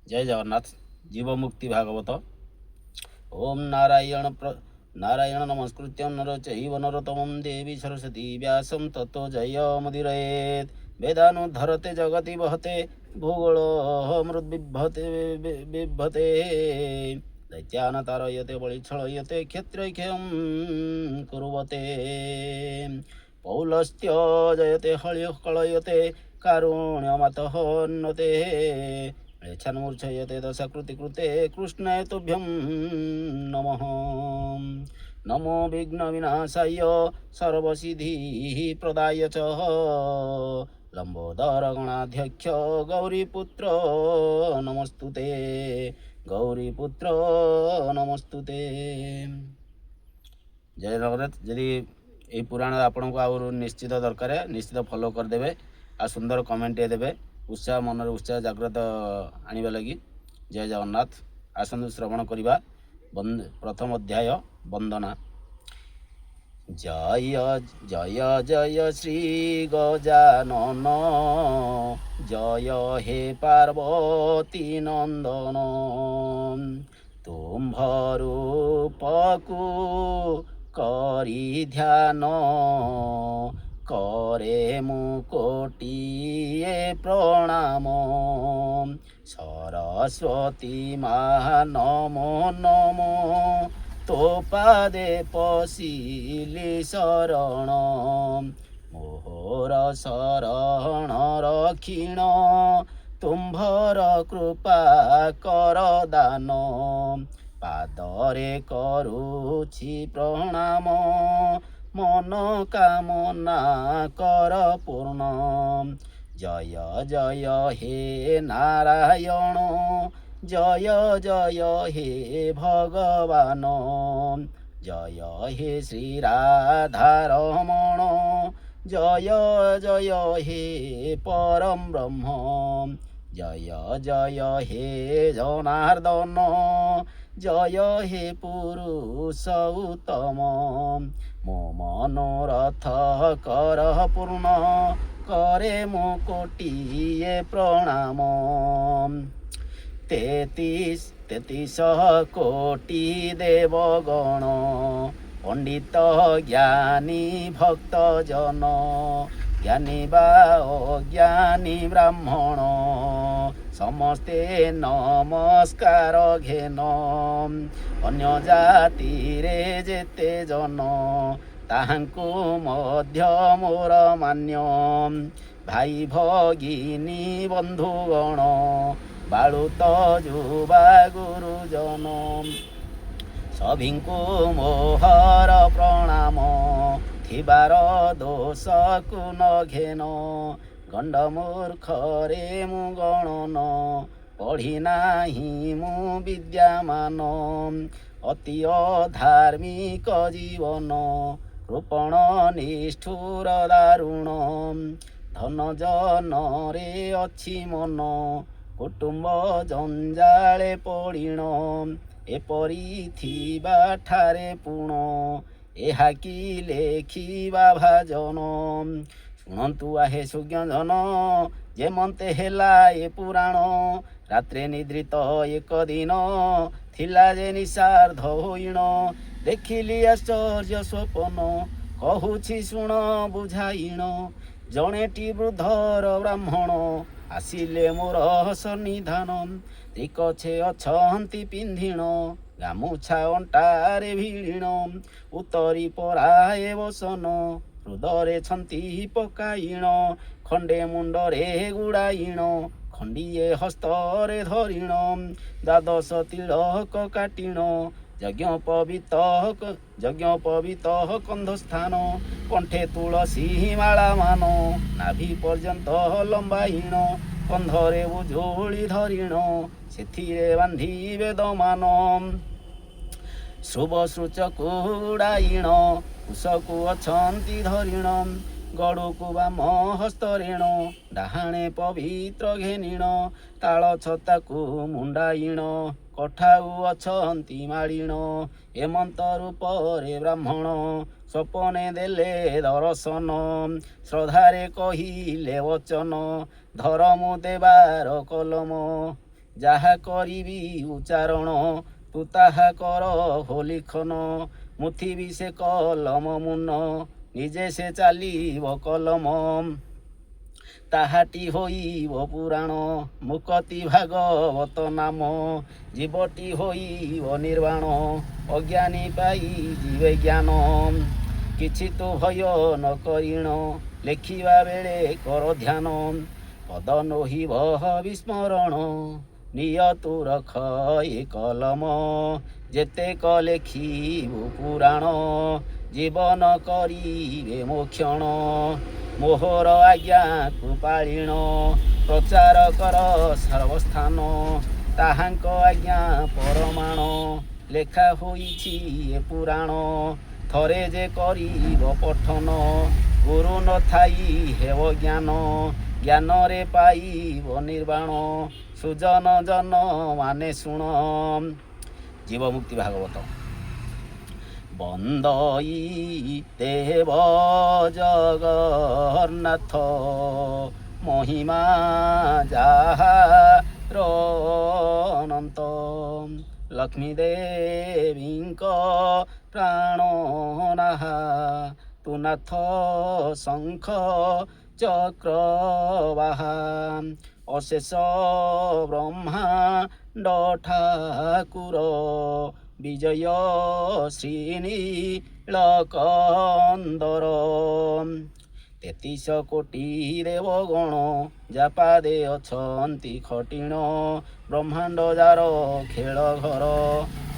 जय जगन्नाथ। जीव मुक्ति भागवत। ओम नारायण नमस्कृत्यं नर चैव नरोत्तमं देवी सरस्वती व्यासं ततो जयमुदीरयेत्। वेदानुद्धरते जगति वहते भूगोळमृद्बिभ्रते बिभ्रते। दैत्यान् तारयते बलिच्छलयते क्षत्रैख्यं कुर्वते। पौलस्त्य जयते हळ्यकलयते कारुण्यमातः उन्नते। म्लेच्छन्मूर्छयते दशकृतिकृते कृष्णाय तुभ्यं नमः। नमो विघ्नविनाशाय सर्वसिद्धिप्रदाय च लम्बोदरगणाध्यक्ष गौरीपुत्र नमस्तुते। गौरीपुत्र नमस्तुते। जय जगन्नाथ। जदि ये पुराण आपन को आउर निश्चित दरकार निश्चित फॉलो करदे आ सुंदर कमेंट देवे उत्साह मन उत्साह जागृत आने लगी। जय जगन्नाथ। आसतु श्रवण करवा प्रथम अध्याय वंदना। जय जय जय श्री गजानन जय हे पार्वती नंदन। तुम्भ रूपकु करी ध्यान करे मुकोटिए प्रणाम। सरस्वती माँ नमो नमो तो पादे पशिली शरण। मोहर शरण रक्षिण तुम्भर कृपा कर दान। पादरे करुछि प्रणाम मन कामना कर पूर्ण। जय जय हे नारायण जय जय हे भगवान। जय हे श्री राधारमण जय जय हे परम ब्रह्म। जय जय हे जनार्दन जय हे पुरुष उत्तम। मो मनोरथ कर पूर्ण करे मो कोटिए प्रणाम। तेतीस कोटि देवगण पंडित ज्ञानी भक्त जन। ज्ञानी बा अज्ञानी ब्राह्मण समस्ते नमस्कार घेन। अन्य जाति रे जेते जन ताहांकु मध्य मोर मान्य। भाई भगिनी बंधुगण बालुत जुवा गुरुजन। सभिंकु मोहर प्रणाम थिबार दोष को न घेन। गंड मूर्ख रे मु गणन पढ़ी नाही मु विद्यामान। अति धार्मिक जीवन कृपण निष्ठुर दारुण। धन जन रे अछि मन कुटुंब जंजाले पड़िण। एपरी थिबा ठारे पुण एहा कि लेखिबा भाजन। शुणन्तु आहे सुज्ञजन जेमते हेला ए पुराण। रात्रे निद्रित एक दिन थिला जे निशार्ध होइण। देखिली आश्चर्य स्वप्न कहुछि शुण बुझाइण। जनेटी वृद्धर ब्राह्मण आसिले मोर सन्निधान। त्रिकछे अछन्ति पिन्धिण गामुछा अंटारे भिड़िण। उतरी पराए बसन हृदरे छन्ति पकाइण। खंडे मुंडरे गुड़ाइण खंडिए हस्तरे धरिण। द्वादश तिलक काटिण यज्ञ पवित कंधस्थान। कंठे तुलसी माला मान नाभि पर्यंत लंबाइण। कंधरे उझोली धरिण सेथिरे बांधी वेदमान। शुभ सूचकु उड़ाइण कुशकु अछन्ति धरिण। गड़ुकु बाम हस्तरेण डाहाणे पवित्र घेनिण। ताल छताकु मुंडाइण कठाउ अछन्ति माड़िण। हेमंत रूपरे ब्राह्मण स्वपने देले दर्शन। श्रद्धारे कहिले वचन धर्म देवार कलम। ଯାହା କରିବି ଉଚ୍ଚାରଣ ତୁ ତାହା କର ହୋଲିଖନ ମୁଥିବି ସେ କଲମ ମୁନ ନିଜେ ସେ ଚାଲିବ କଲମ ତାହାଟି ହୋଇବ ପୁରାଣ ମୁକତି ଭାଗବତ ନାମ ଜୀବଟି ହୋଇବ ନିର୍ବାଣ ଅଜ୍ଞାନୀ ପାଇ ଯିବେ ଜ୍ଞାନ କିଛି ତୁ ଭୟ ନ କରିଣ ଲେଖିବା ବେଳେ କର ଧ୍ୟାନ ପଦ ନୋହିବ ବିସ୍ମରଣ ନିୟ ତୁ ରଖ ଏ କଲମ ଯେତେକ ଲେଖିବୁ ପୁରାଣ ଜୀବନ କରିବେ ମୋକ୍ଷଣ ମୋହର ଆଜ୍ଞାକୁ ପାଳିଣ ପ୍ରଚାର କର ସର୍ବସ୍ଥାନ ତାହାଙ୍କ ଆଜ୍ଞା ପରମାଣ ଲେଖା ହୋଇଛି ଏ ପୁରାଣ ଥରେ ଯେ କରିବ ପଠନ ଗୁରୁ ନଥାଇ ହେବ ଜ୍ଞାନ ଜ୍ଞାନରେ ପାଇବ ନିର୍ବାଣ ସୁଜନ ଜନ ମାନେ ଶୁଣ ଜୀବମୁକ୍ତି ଭାଗବତ ବନ୍ଦଇ ଦେବ ଜଗନ୍ନାଥ ମହିମା ଯାହାର ଅନନ୍ତ ଲକ୍ଷ୍ମୀ ଦେବୀଙ୍କ ପ୍ରାଣନାହା ତୁ ନାଥ ଶଙ୍ଖ ଚକ୍ରବାହା ଅଶେଷ ବ୍ରହ୍ମାଣ୍ଡ ଠାକୁର ବିଜୟ ଶ୍ରୀନୀଳକନ୍ଦର 33 କୋଟି ଦେବଗଣ ଜାପାଦେ ଅଛନ୍ତି ଖଟିଣ ବ୍ରହ୍ମାଣ୍ଡ ଯାର ଖେଳ ଘର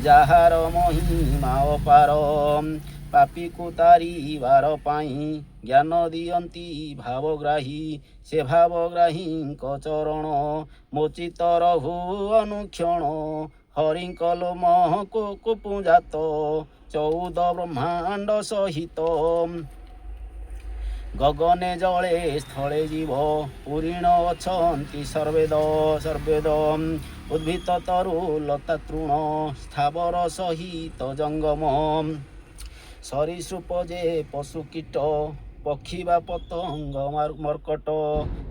ଯାହାର ମହିମା ଅପାର ପାପୀକୁ ତାରିବାର ପାଇଁ ଜ୍ଞାନ ଦିଅନ୍ତି ଭାବଗ୍ରାହୀ ସେ ଭାବଗ୍ରାହୀଙ୍କ ଚରଣ ମୋଚିତ ରହୁ ଅନୁକ୍ଷଣ ହରିଙ୍କ ଲୋମକୁ କୁପୁଜାତ 14 ବ୍ରହ୍ମାଣ୍ଡ ସହିତ ଗଗନେ ଜଳେ ସ୍ଥଳେ ଜୀବ ପୁରୀଣ ଅଛନ୍ତି ସର୍ବେଦ ଉଦ୍ଭିଦ ତରୁ ଲତା ତୃଣ ସ୍ଥାବର ସହିତ ଜଙ୍ଗମ ସରୀସୃପ ଯେ ପଶୁ କୀଟ ପକ୍ଷୀ ବା ପତଙ୍ଗ ମର୍କଟ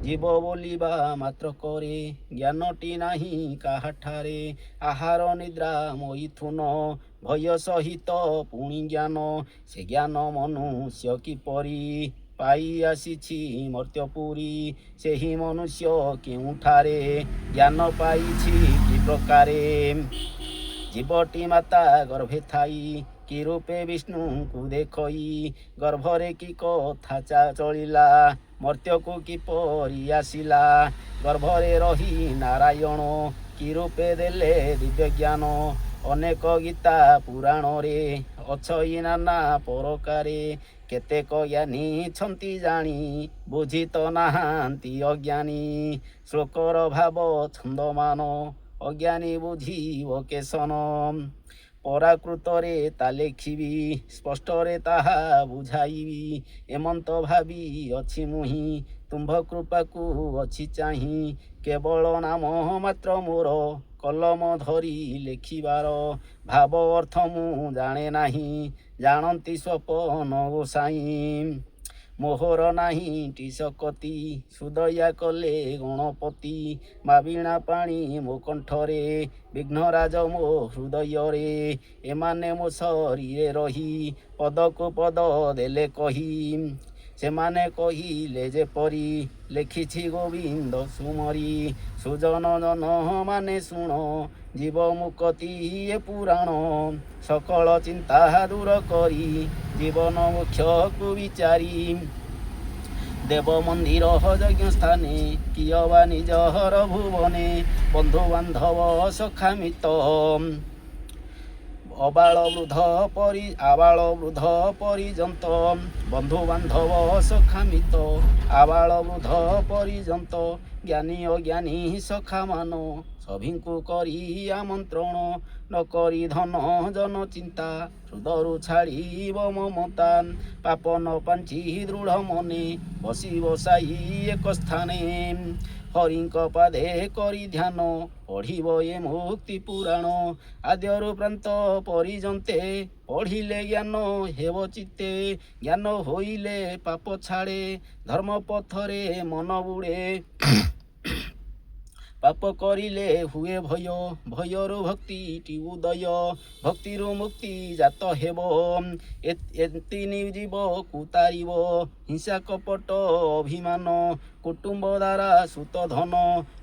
ଜୀବ ବୋଲିବା ମାତ୍ର କରେ ଜ୍ଞାନଟି ନାହିଁ କାହାଠାରେ ଆହାର ନିଦ୍ରା ମୈଥୁନ ଭୟ ସହିତ ପୁଣି ଜ୍ଞାନ ସେ ଜ୍ଞାନ ମନୁଷ୍ୟ କିପରି ପାଇ ଆସିଛି ମର୍ତ୍ତ୍ୟପୁରୀ ସେହି ମନୁଷ୍ୟ କେଉଁଠାରେ ଜ୍ଞାନ ପାଇଛି କି ପ୍ରକାରେ ଜୀବଟି ମାତା ଗର୍ଭେ ଥାଇ କି ରୂପେ ବିଷ୍ଣୁଙ୍କୁ ଦେଖଇ ଗର୍ଭରେ କି କଥା ଚଳିଲା ମର୍ତ୍ତ୍ୟକୁ କିପରି ଆସିଲା ଗର୍ଭରେ ରହି ନାରାୟଣ କି ରୂପେ ଦେଲେ ଦିବ୍ୟ ଜ୍ଞାନ ଅନେକ ଗୀତା ପୁରାଣରେ ଅଛଇ ନାନା ପ୍ରକାରେ କେତେକ ଜ୍ଞାନୀ ଛନ୍ତି ଜାଣି ବୁଝି ତ ନାହାନ୍ତି ଅଜ୍ଞାନୀ ଶ୍ଲୋକର ଭାବ ଛନ୍ଦମାନ ଅଜ୍ଞାନୀ ବୁଝିବ କେଶନ ପରାକୃତରେ ତା ଲେଖିବି ସ୍ପଷ୍ଟରେ ତାହା ବୁଝାଇବି ଏମନ୍ତ ଭାବି ଅଛି ମୁହିଁ ତୁମ୍ଭ କୃପାକୁ ଅଛି ଚାହିଁ କେବଳ ନାମ ମାତ୍ର ମୋର କଲମ ଧରି ଲେଖିବାର ଭାବ ଅର୍ଥ ମୁଁ ଜାଣେ ନାହିଁ ଜାଣନ୍ତି ସ୍ୱପନ ଗୋସାଇଁ ମୋହର ନାହିଁ ଟିଶକତି ସୁଦୟା କଲେ ଗଣପତି ମାବିଣା ପାଣି ମୋ କଣ୍ଠରେ ବିଘ୍ନରାଜ ମୋ ହୃଦୟରେ ଏମାନେ ମୋ ଶରୀରେ ରହି ପଦକୁ ପଦ ଦେଲେ କହି ସେମାନେ କହିଲେ ଯେପରି ଲେଖିଛି ଗୋବିନ୍ଦ ସୁମରି ସୁଜନ ଜନ ମାନେ ଶୁଣ ଜୀବ ମୁକତି ଏ ପୁରାଣ ସକଳ ଚିନ୍ତା ଦୂର କରି ଜୀବନ ମୁଖ୍ୟକୁ ବିଚାରି ଦେବ ମନ୍ଦିର ଯଜ୍ଞ ସ୍ଥାନେ କିୟ ବା ନିଜର ଭୁବନେ ବନ୍ଧୁ ବାନ୍ଧବ ସଖାମିତ ଆବାଳ ବୃଦ୍ଧ ପରିଜନ୍ତ ବନ୍ଧୁ ବାନ୍ଧବ ସଖାମିତ ଆବାଳ ବୃଦ୍ଧ ପରିଜନ୍ତ ଜ୍ଞାନୀ ଅଜ୍ଞାନୀ ସଖାମାନ ସଭିଙ୍କୁ କରି ଆମନ୍ତ୍ରଣ ନ କରି ଧନ ଜନ ଚିନ୍ତା ହୃଦରୁ ଛାଡ଼ିବ ମମତା ପାପ ନ ପାଞ୍ଚି ଦୃଢ଼ ମନେ ବସି ବସାଇ ଏକ ସ୍ଥାନେ ହରିଙ୍କ ପାଦେ କରି ଧ୍ୟାନ ପଢ଼ିବ ଏ ମୁକ୍ତି ପୁରାଣ ଆଦ୍ୟରୁ ପ୍ରାନ୍ତ ପରିଜନ୍ତେ ପଢ଼ିଲେ ଜ୍ଞାନ ହେବ ଚିତ୍ତେ ଜ୍ଞାନ ହୋଇଲେ ପାପ ଛାଡ଼େ ଧର୍ମ ପଥରେ ମନ ବୁଡ଼େ ପାପ କରିଲେ ହୁଏ ଭୟ, ଭୟରୁ ଭକ୍ତିଟି ଉଦୟ, ଭକ୍ତିରୁ ମୁକ୍ତି ଜାତ ହେବ। ଏତିନି ଜୀବକୁ ତାରିବ ହିଂସା କପଟ ଅଭିମାନ, କୁଟୁମ୍ବ ଦ୍ୱାରା ସୁତ ଧନ,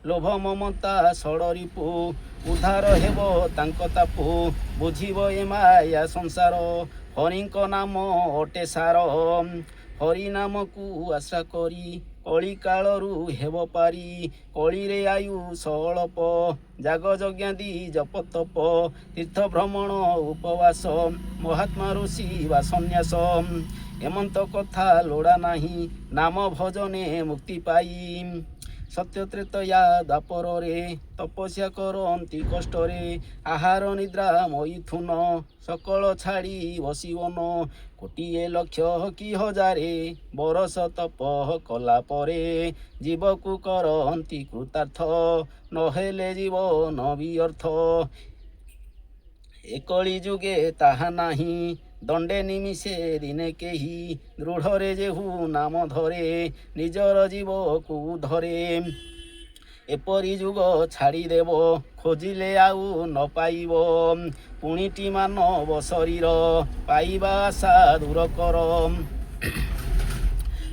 ଲୋଭ ମମତା ଷଡ଼ରିପୁ, ଉଦ୍ଧାର ହେବ ତାଙ୍କ ତାପୁ, ବୁଝିବ ଏ ମାୟା ସଂସାର, ହରିଙ୍କ ନାମ ଅଟେ ସାର। ହରି ନାମକୁ ଆଶା କରି କଳି କାଳରୁ ହେବ ପାରି, କଳିରେ ଆୟୁଷ ଅଳପ, ଜାଗ ଯଜ୍ଞାଦି ଜପ ତପ, ତୀର୍ଥ ଭ୍ରମଣ ଉପବାସ, ମହାତ୍ମା ଋଷି ବା ସନ୍ନ୍ୟାସ, ଏମନ୍ତ କଥା ଲୋଡ଼ା ନାହିଁ, ନାମ ଭଜନେ ମୁକ୍ତି ପାଇ। ସତ୍ୟ ତ୍ରେତୟା ଦ୍ୱାପରରେ ତପସ୍ୟା କରନ୍ତି କଷ୍ଟରେ, ଆହାର ନିଦ୍ରା ମୈଥୁନ ସକଳ ଛାଡ଼ି ବସିବନ, କୋଟିଏ ଲକ୍ଷ କି ହଜାରେ ବରଷ ତପ କଲା ପରେ, ଜୀବକୁ କରନ୍ତି କୃତାର୍ଥ, ନହେଲେ ଜୀବନ ବ୍ୟର୍ଥ। ଏକଳି ଯୁଗେ ତାହା ନାହିଁ, ଦଣ୍ଡେ ନିମିଷେ ଦିନେ କେହି, ଦୃଢ଼ରେ ଯେହୁ ନାମ ଧରେ, ନିଜର ଜୀବକୁ ଧରେ। ଏପରି ଯୁଗ ଛାଡ଼ିଦେବ, ଖୋଜିଲେ ଆଉ ନ ପାଇବ, ପୁଣିଟି ମାନବ ଶରୀର ପାଇବା ଆଶା ଦୂର କର।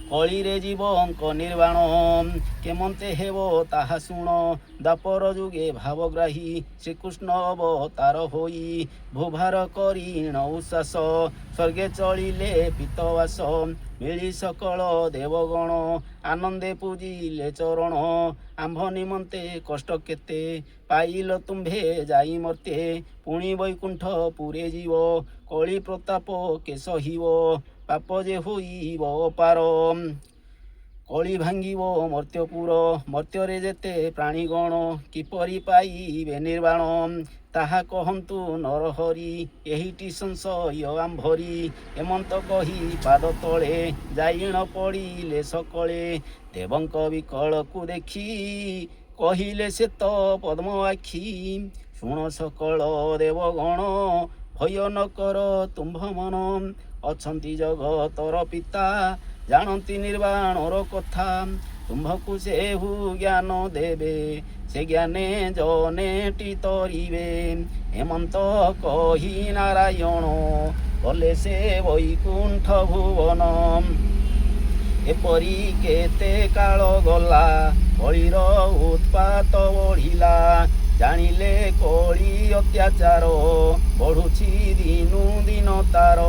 କଳିରେ ଜୀବଙ୍କ ନିର୍ବାଣ, କେମନ୍ତେ ହେବ ତାହା ଶୁଣ, ଦ୍ୱାପର ଯୁଗେ ଭାବଗ୍ରାହୀ, ଶ୍ରୀକୃଷ୍ଣ ଅବତାର ହୋଇ, ଭୂଭାର କରି ଉଶ୍ୱାସ, ସ୍ୱର୍ଗେ ଚଳିଲେ ପିତବାସ, ମିଳି ସକଳ ଦେବଗଣ, ଆନନ୍ଦେ ପୂଜିଲେ ଚରଣ, ଆମ୍ଭ ନିମନ୍ତେ କଷ୍ଟ କେତେ, ପାଇଲ ତୁମ୍ଭେ ଯାଇ ମର୍ତ୍ତେ, ପୁଣି ବୈକୁଣ୍ଠ ପୁରେ ଯିବ, କଳି ପ୍ରତାପ କେ ସହିବ, ପାପ ଯେ ହୋଇବ ଅପାର। କଳି ଭାଙ୍ଗିବ ମର୍ତ୍ତ୍ୟପୁର, ମର୍ତ୍ତ୍ୟରେ ଯେତେ ପ୍ରାଣୀଗଣ, କିପରି ପାଇବେ ନିର୍ବାଣ, ତାହା କହନ୍ତୁ ନରହରି, ଏହିଟି ସଂଶୟ ଆମ୍ଭରି, ଏମନ୍ତ କହି ପାଦ ତଳେ ଯାଇଣ ପଡ଼ିଲେ ସକଳେ, ଦେବଙ୍କ ବିକଳକୁ ଦେଖି କହିଲେ ସେ ତ ପଦ୍ମ ଆଖି, ଶୁଣ ସକଳ ଦେବଗଣ, ଭୟ ନ କର ତୁମ୍ଭ ମନ, ଅଛନ୍ତି ଜଗତର ପିତା, ଜାଣନ୍ତି ନିର୍ବାଣର କଥା, ତୁମ୍ଭକୁ ସେହୁ ଜ୍ଞାନ ଦେବେ, ସେ ଜ୍ଞାନେ ଜନେଟି ତରିବେ, ହେମନ୍ତ କହି ନାରାୟଣ କଲେ ସେ ବୈକୁଣ୍ଠ ଭୁବନ। ଏପରି କେତେ କାଳ ଗଲା, କଳିର ଉତ୍ପାତ ବଢ଼ିଲା, ଜାଣିଲେ କଳି ଅତ୍ୟାଚାର, ବଢ଼ୁଛି ଦିନୁ ଦିନ ତାର,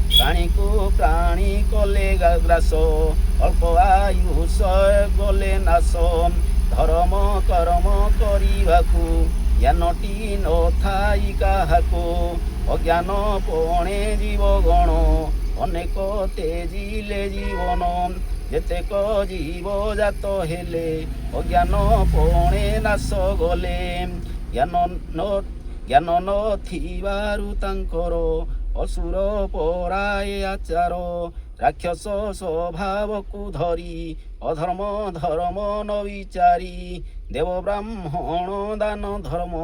ପ୍ରାଣୀକୁ ପ୍ରାଣୀ କଲେ ଗ୍ରାସ, ଅଳ୍ପ ଆୟୁଷ ଗଲେ ନାଶ, ଧର୍ମ କର୍ମ କରିବାକୁ ଜ୍ଞାନଟି ନଥାଇ କାହାକୁ, ଅଜ୍ଞାନ ପଣେ ଜୀବଗଣ, ଅନେକ ତେଜିଲେ ଜୀବନ, ଯେତେକ ଜୀବ ଜାତ ହେଲେ, ଅଜ୍ଞାନ ପଣେ ନାଶ ଗଲେ, ଜ୍ଞାନ ନଥିବାରୁ ତାଙ୍କର, ଅସୁର ପରାଏ ଆଚାର, ରାକ୍ଷସ ସ୍ୱଭାବକୁ ଧରି, ଅଧର୍ମ ଧର୍ମ ନ ବିଚାରି, ଦେବ ବ୍ରାହ୍ମଣ ଦାନ ଧର୍ମ,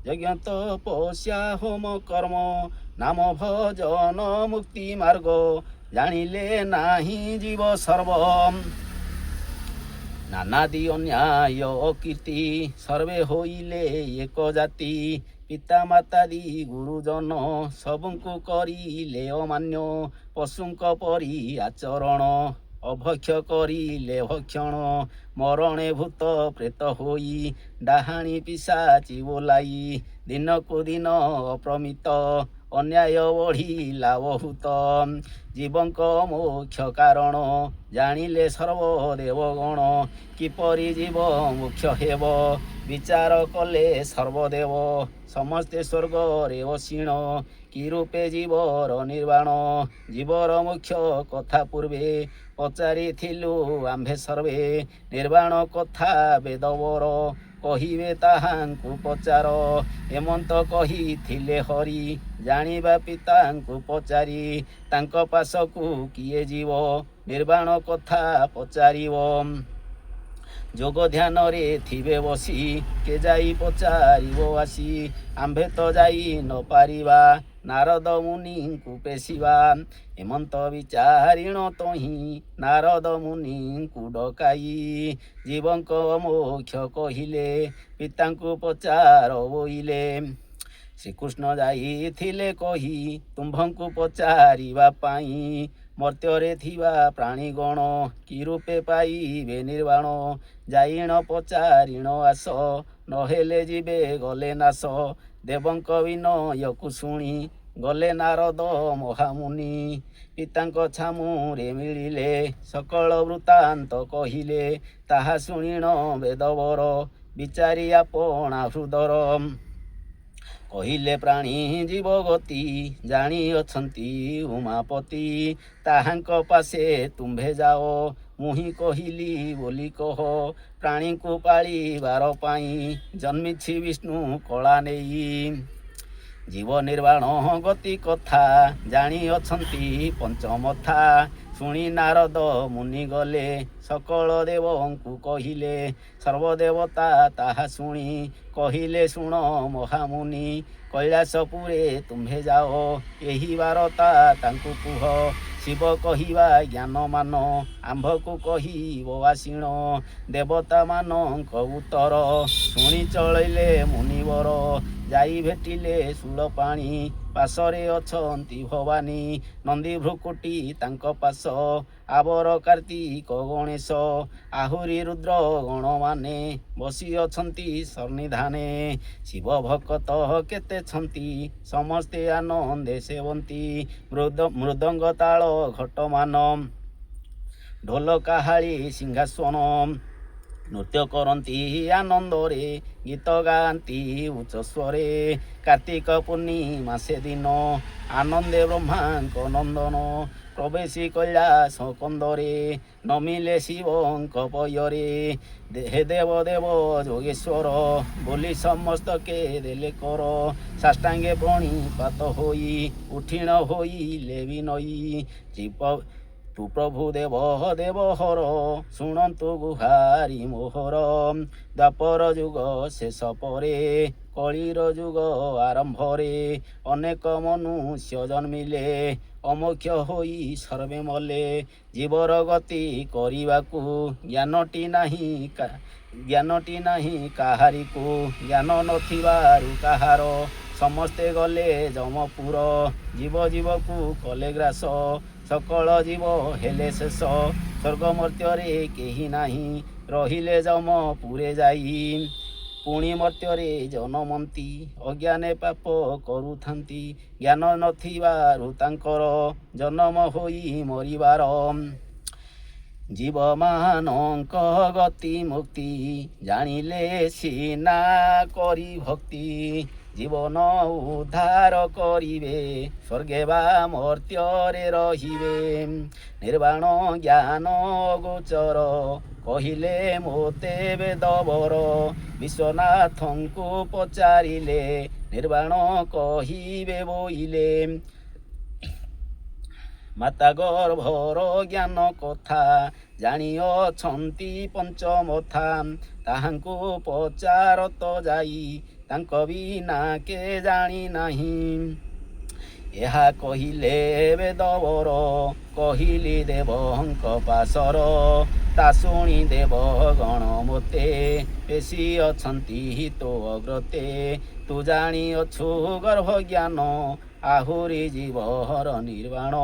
ଯଜ୍ଞ ତପସ୍ୟା ହୋମ କର୍ମ, ନାମ ଭଜନ ମୁକ୍ତି ମାର୍ଗ, ଜାଣିଲେ ନାହିଁ ଜୀବ ସର୍ବ। ନାନାଦି ଅନ୍ୟାୟ ଅକୀର୍ତ୍ତି, ସର୍ବେ ହୋଇଲେ ଏକ ଜାତି, ପିତା ମାତାଦି ଗୁରୁଜନ, ସବୁଙ୍କୁ କରିଲେ ଅମାନ୍ୟ, ପଶୁଙ୍କ ପରି ଆଚରଣ, ଅଭକ୍ଷ କରିଲେ ଭକ୍ଷଣ, ମରଣେ ଭୂତ ପ୍ରେତ ହୋଇ, ଡାହାଣୀ ପିଶାଚି ବୋଲାଇ, ଦିନକୁ ଦିନ ଅପ୍ରମିତ, ଅନ୍ୟାୟ ବଢ଼ିଲା ବହୁତ, ଜୀବଙ୍କ ମୋକ୍ଷ କାରଣ, ଜାଣିଲେ ସର୍ବଦେବଗଣ, କିପରି ଜୀବ ମୁଖ୍ୟ ହେବ, ବିଚାର କଲେ ସର୍ବଦେବ, ସମସ୍ତେ ସ୍ୱର୍ଗରେ ଅସୀଣ, କି ରୂପେ ଜୀବର ନିର୍ବାଣ, ଜୀବର ମୁଖ୍ୟ କଥା ପୂର୍ବେ ପଚାରିଥିଲୁ ଆମ୍ଭେ ସର୍ବେ, ନିର୍ବାଣ କଥା ବେଦବର, କହିବେ ତାହାଙ୍କୁ ପଚାର, ଏମନ୍ତ କହିଥିଲେ ହରି, ଜାଣିବା ପିତାଙ୍କୁ ପଚାରି, ତାଙ୍କ ପାଶକୁ କିଏ ଯିବ, ନିର୍ବାଣ କଥା ପଚାରିବ। ଯୋଗ ଧ୍ୟାନରେ ଥିବେ ବସି କେ ଯାଇ ପଚାରିବ ଆସି ଆମ୍ଭେ ତ ଯାଇ ନ ପାରିବା ନାରଦ ମୁନିଙ୍କୁ ପେଶିବା ହେମନ୍ତ ବିଚାରିଣ ତହିଁ ନାରଦ ମୁନିଙ୍କୁ ଡକାଇ ଜୀବଙ୍କ ମୋକ୍ଷ କହିଲେ ପିତାଙ୍କୁ ପଚାର ବୋଇଲେ ଶ୍ରୀକୃଷ୍ଣ ଯାଇଥିଲେ କହି ତୁମ୍ଭଙ୍କୁ ପଚାରିବା ପାଇଁ ମର୍ତ୍ତ୍ୟରେ ଥିବା ପ୍ରାଣୀଗଣ କି ରୂପେ ପାଇବେ ନିର୍ବାଣ ଯାଇଣ ପଚାରିଣ ଆସ ନହେଲେ ଯିବେ ଗଲେ ନାଶ ଦେବଙ୍କ ବିନୟକୁ ଶୁଣି ଗଲେ ନାରଦ ମହାମୁନି ପିତାଙ୍କ ଛାମୁରେ ମିଳିଲେ ସକଳ ବୃତ୍ତାନ୍ତ କହିଲେ ତାହା ଶୁଣିଣ ବେଦବର ବିଚାରି ଆପଣା ହୃଦର କହିଲେ ପ୍ରାଣୀ ଜୀବ ଗତି ଜାଣିଅଛନ୍ତି ଉମାପତି ତାହାଙ୍କ ପାଶେ ତୁମ୍ଭେ ଯାଅ ମୁହିଁ କହିଲି ବୋଲି କହ ପ୍ରାଣୀଙ୍କୁ ପାଳିବାର ପାଇଁ ଜନ୍ମିଛି ବିଷ୍ଣୁ କଳା ନେଇ ଜୀବ ନିର୍ବାଣ ଗତି କଥା ଜାଣିଅଛନ୍ତି ପଞ୍ଚମଥା ଶୁଣି ନାରଦ ମୁନି ଗଲେ ସକଳ ଦେବଙ୍କୁ କହିଲେ ସର୍ବଦେବତା ତାହା ଶୁଣି କହିଲେ ଶୁଣ ମହାମୁନି କୈଳାସପୁରେ ତୁମ୍ଭେ ଯାଅ ଏହି ବାରତା ତାଙ୍କୁ କୁହ ଶିବ କହିବା ଜ୍ଞାନମାନ ଆମ୍ଭକୁ କହିବ ଆସୀଣ ଦେବତାମାନଙ୍କ ଉତ୍ତର ଶୁଣି ଚଳିଲେ ମୁନିବର ଯାଇ ଭେଟିଲେ ଶୂଳପାଣି ପାଶରେ ଅଛନ୍ତି ଭବାନୀ ନନ୍ଦୀ ଭୃକୁଟି ତାଙ୍କ ପାଶ ଆବର କାର୍ତ୍ତିକ ଗଣେଶ ଆହୁରି ରୁଦ୍ର ଗଣମାନେ ବସିଅଛନ୍ତି ସନ୍ନିଧାନେ ଶିବ ଭକ୍ତ କେତେଛନ୍ତି ସମସ୍ତେ ଆନନ୍ଦେ ସେବନ୍ତି ମୃଦଙ୍ଗ ତାଳ ଘଟମାନ ଢୋଲ କାହାଳି ସିଂହାସନ ନୃତ୍ୟ କରନ୍ତି ଆନନ୍ଦରେ ଗୀତ ଗାଆନ୍ତି ଉଚ୍ଚସ୍ୱରେ କାର୍ତ୍ତିକ ପୂର୍ଣ୍ଣିମା ସେଦିନ ଆନନ୍ଦେ ବ୍ରହ୍ମାଙ୍କ ନନ୍ଦନ ପ୍ରବେଶୀ କୈଳାସ କନ୍ଦରେ ନମିଲେ ଶିବଙ୍କ ପୟରେ ହେ ଦେବ ଦେବ ଯୋଗେଶ୍ୱର ବୋଲି ସମସ୍ତକେ ଦେଲେ କର ସାଷ୍ଟାଙ୍ଗେ ପ୍ରଣିପାତ ହୋଇ ଉଠିଣ ହୋଇଲେ ବିନୟୀ ତୁ ପ୍ରଭୁ ଦେବ ଦେବ ହର ଶୁଣନ୍ତୁ ଗୁହାରି ମୋହର ଦ୍ୱାପର ଯୁଗ ଶେଷ ପରେ କଳିର ଯୁଗ ଆରମ୍ଭରେ ଅନେକ ମନୁଷ୍ୟ ଜନ୍ମିଲେ ଅମୋକ୍ଷ ହୋଇ ସର୍ବେ ମଲେ ଜୀବର ଗତି କରିବାକୁ ଜ୍ଞାନଟି ନାହିଁ କାହାରିକୁ ଜ୍ଞାନ ନଥିବାରୁ କାହାର ସମସ୍ତେ ଗଲେ ଯମପୁର ଜୀବ ଜୀବକୁ କଲେ ଗ୍ରାସ ସକଳ ଜୀବ ହେଲେ ଶେଷ ସ୍ୱର୍ଗ ମର୍ତ୍ତ୍ୟରେ କେହି ନାହିଁ ରହିଲେ ଯମପୁରେ ଯାଇ ପୁଣି ମର୍ତ୍ତ୍ୟରେ ଜନମନ୍ତି ଅଜ୍ଞାନେ ପାପ କରୁଥାନ୍ତି ଜ୍ଞାନ ନଥିବାରୁ ତାଙ୍କର ଜନମ ହୋଇ ମରିବାର ଜୀବମାନଙ୍କ ଗତି ମୁକ୍ତି ଜାଣିଲେ ସିନା କରି ଭକ୍ତି ଜୀବନ ଉଦ୍ଧାର କରିବେ ସ୍ୱର୍ଗେ ବା ମର୍ତ୍ତ୍ୟରେ ରହିବେ ନିର୍ବାଣ ଜ୍ଞାନ ଗୋଚର କହିଲେ ମୋତେ ବେଦବର ବିଶ୍ୱନାଥଙ୍କୁ ପଚାରିଲେ ନିର୍ବାଣ କହିବେ ବୋଇଲେ ମାତା ଗର୍ଭର ଜ୍ଞାନ କଥା ଜାଣିଅଛନ୍ତି ପଞ୍ଚମଥା ତାହାଙ୍କୁ ପଚାରତ ଯାଇ ତାଙ୍କ ବିନା କେ ଜାଣି ନାହିଁ ଏହା କହିଲେ ବେଦବର କହିଲି ଦେବଙ୍କ ପାଶର ତା ଶୁଣି ଦେବ ଗଣ ମୋତେ ପେଶି ଅଛନ୍ତି ତୋ ଅଗ୍ରତେ ତୁ ଜାଣିଅଛୁ ଗର୍ଭ ଜ୍ଞାନ ଆହୁରି ଜୀବର ନିର୍ବାଣ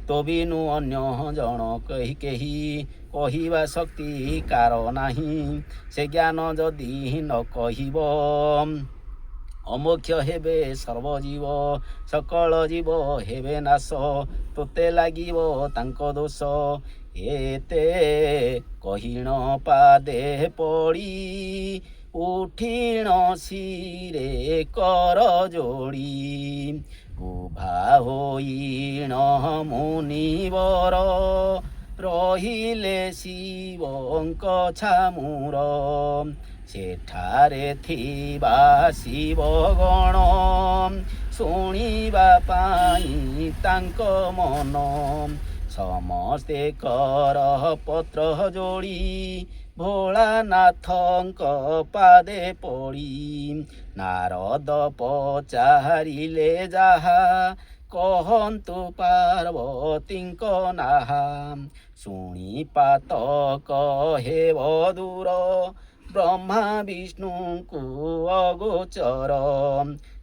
ତୋ ବିନୁ ଅନ୍ୟ ଜଣ କେହି କହିବା ଶକ୍ତି କାର ନାହିଁ ସେ ଜ୍ଞାନ ଯଦି ନ କହିବ ଅମୋକ୍ଷ ହେବେ ସର୍ବଜୀବ ସକଳ ଜୀବ ହେବେ ନାଶ ତୋତେ ଲାଗିବ ତାଙ୍କ ଦୋଷ ଏତେ କହିଣ ପାଦେ ପଡ଼ି ଉଠିଣ ଶିରେ କର ଯୋଡ଼ି ଉଭା ହୋଇଣ ମୁନିବର ରହିଲେ ଶିବଙ୍କ ଛାମୁର ସେଠାରେ ଥିବା ଶିବଗଣ ଶୁଣିବା ପାଇଁ ତାଙ୍କ ମନ ସମସ୍ତେ କର ପତ୍ର ଯୋଡ଼ି ଭୋଳାନାଥଙ୍କ ପାଦେ ପଡ଼ି ନାରଦ ପଚାରିଲେ ଯାହା କହନ୍ତୁ ପାର୍ବତୀଙ୍କ ନାହା ଶୁଣି ପାତକ ହେବ ଦୂର ବ୍ରହ୍ମା ବିଷ୍ଣୁଙ୍କୁ ଅଗୋଚର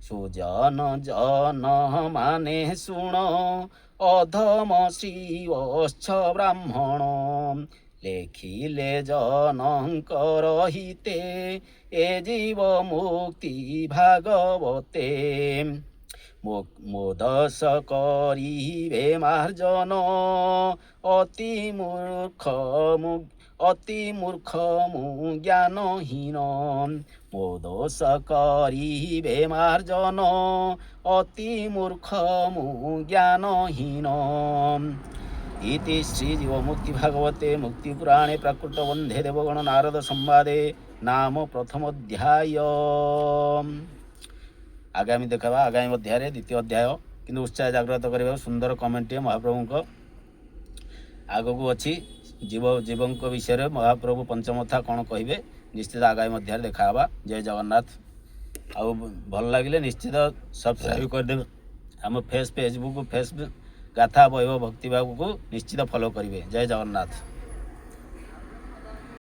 ସୁଜନ ଜନ ମାନେ ଶୁଣ ଅଧମ ଶ୍ରୀ ବତ୍ସ ବ୍ରାହ୍ମଣ ଲେଖିଲେ ଜନଙ୍କର ହିତେ ଏ ଜୀବ ମୁକ୍ତି ଭାଗବତେ ମୋଦସ କରିବେ ମାର୍ଜନ ଅତି ମୂର୍ଖ ମୁଁ ଜ୍ଞାନହୀନ ମୋଦସ କରିବେ ମାର୍ଜନ ଅତି ମୂର୍ଖ ମୁଁ ଜ୍ଞାନହୀନ इति श्री जीवमुक्ति भागवते मुक्ति पुराणे प्राकृत बंधे देवगण नारद संवादे नाम प्रथम अध्याय आगामी देखा आगामी अध्याय द्वितीय अध्याय किंतु उत्साह जागृत करने सुंदर कमेंट महाप्रभु आग को अच्छी जीवों विषय महाप्रभु पंचमथा कौन कहे निश्चित आगामी अध्याय देखा जय जगन्नाथ आउ भल लगे निश्चित सब्सक्राइब करदे आम फेसबुक गाथा वैभव भक्ति बाबू को निश्चित फॉलो करेंगे जय जगन्नाथ।